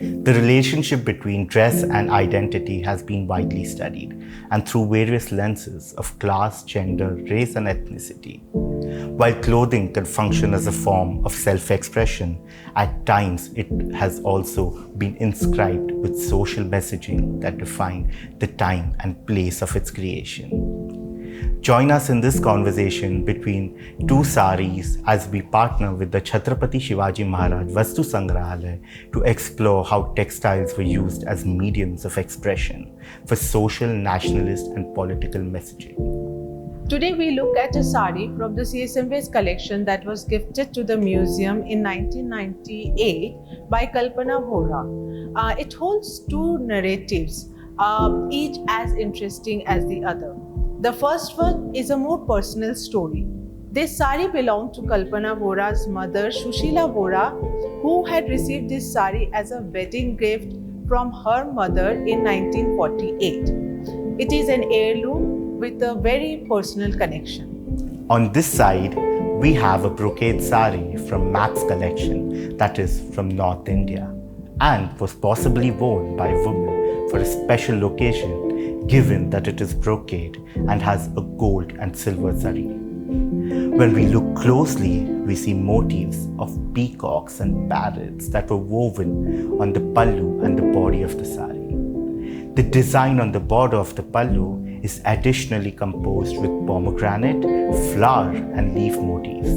The relationship between dress and identity has been widely studied, and through various lenses of class, gender, race, and ethnicity. While clothing can function as a form of self-expression, at times it has also been inscribed with social messaging that define the time and place of its creation. Join us in this conversation between two saris as we partner with the Chhatrapati Shivaji Maharaj Vastu Sangrahalaya to explore how textiles were used as mediums of expression for social, nationalist, and political messaging. Today we look at a sari from the CSMVS collection that was gifted to the museum in 1998 by Kalpana Vora. It holds two narratives, each as interesting as the other. The first one is a more personal story. This sari belonged to Kalpana Vora's mother, Shushila Vora, who had received this sari as a wedding gift from her mother in 1948. It is an heirloom with a very personal connection. On this side, we have a brocade sari from Matt's collection that is from North India and was possibly worn by women for a special occasion, given that it is brocade and has a gold and silver zari. When we look closely, we see motifs of peacocks and parrots that were woven on the pallu and the body of the sari. The design on the border of the pallu is additionally composed with pomegranate, flower and leaf motifs.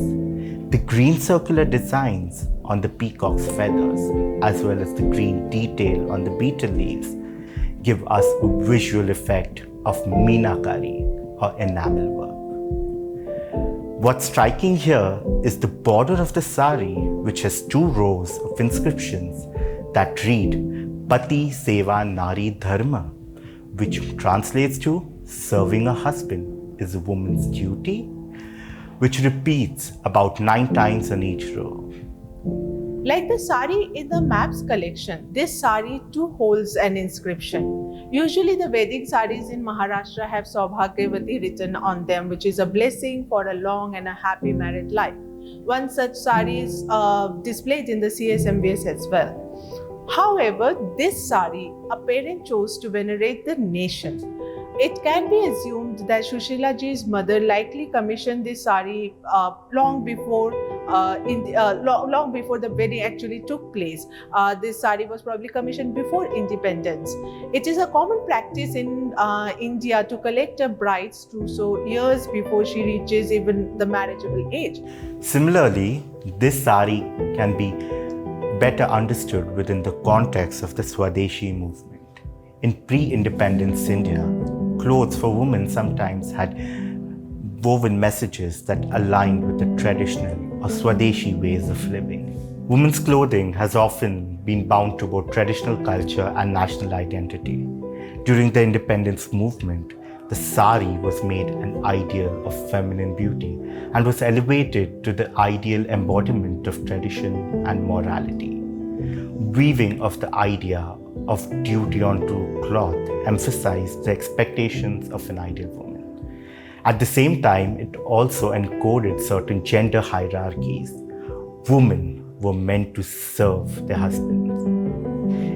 The green circular designs on the peacock's feathers, as well as the green detail on the beetle leaves, give us a visual effect of meenakari or enamel work. What's striking here is the border of the sari, which has two rows of inscriptions that read Pati Seva Nari Dharma, which translates to serving a husband is a woman's duty, which repeats about 9 times on each row. Like the sari in the Maps collection, this sari too holds an inscription. Usually the wedding saris in Maharashtra have Saubhagyavati written on them, which is a blessing for a long and a happy married life. One such sari is displayed in the CSMVS as well. However, this sari, a parent chose to venerate the nation. It can be assumed that Shushilaji's mother likely commissioned this sari long before the wedding actually took place. This sari was probably commissioned before independence. It is a common practice in India to collect a bride's trousseau years before she reaches even the marriageable age. Similarly, this sari can be better understood within the context of the Swadeshi movement. In pre-independence India, clothes for women sometimes had woven messages that aligned with the traditional or Swadeshi ways of living. Women's clothing has often been bound to both traditional culture and national identity. During the independence movement, the sari was made an ideal of feminine beauty and was elevated to the ideal embodiment of tradition and morality. Weaving of the idea of duty onto cloth emphasized the expectations of an ideal woman. At the same time, it also encoded certain gender hierarchies. Women were meant to serve their husbands.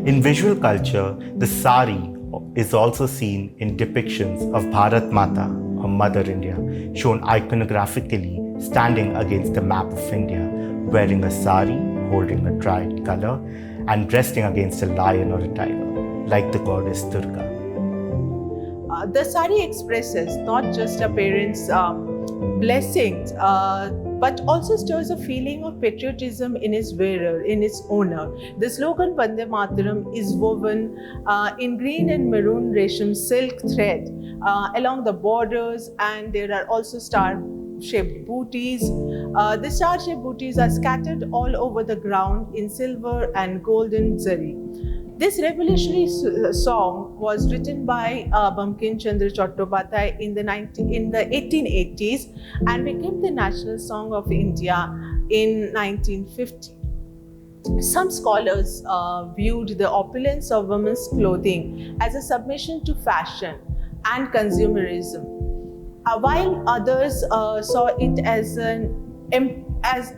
In visual culture, the sari is also seen in depictions of Bharat Mata, or Mother India, shown iconographically standing against the map of India, wearing a sari, holding a tricolor, and resting against a lion or a tiger, like the goddess Durga. The sari expresses not just a parent's blessings, but also stirs a feeling of patriotism in its wearer, in its owner. The slogan Vande Mataram is woven in green and maroon resham silk thread along the borders, and there are also star-shaped booties. The star-shaped booties are scattered all over the ground in silver and golden zari. This revolutionary song was written by Bankim Chandra Chhatrapati in the 1880s and became the national song of India in 1950. Some scholars viewed the opulence of women's clothing as a submission to fashion and consumerism, while others saw it as an as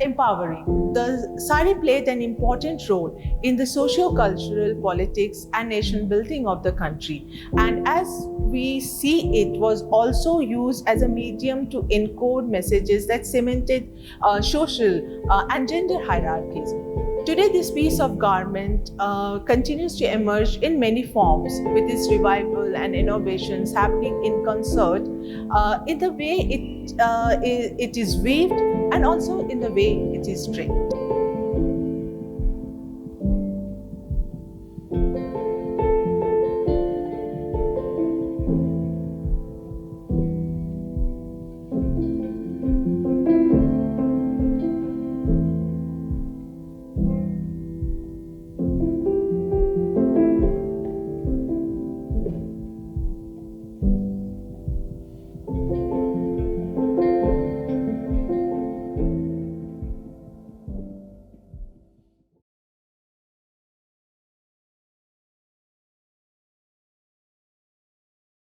empowering. The sari played an important role in the socio-cultural politics and nation building of the country. And as we see, it was also used as a medium to encode messages that cemented social and gender hierarchies. Today, this piece of garment continues to emerge in many forms, with its revival and innovations happening in concert in the way it is weaved and also in the way it is draped.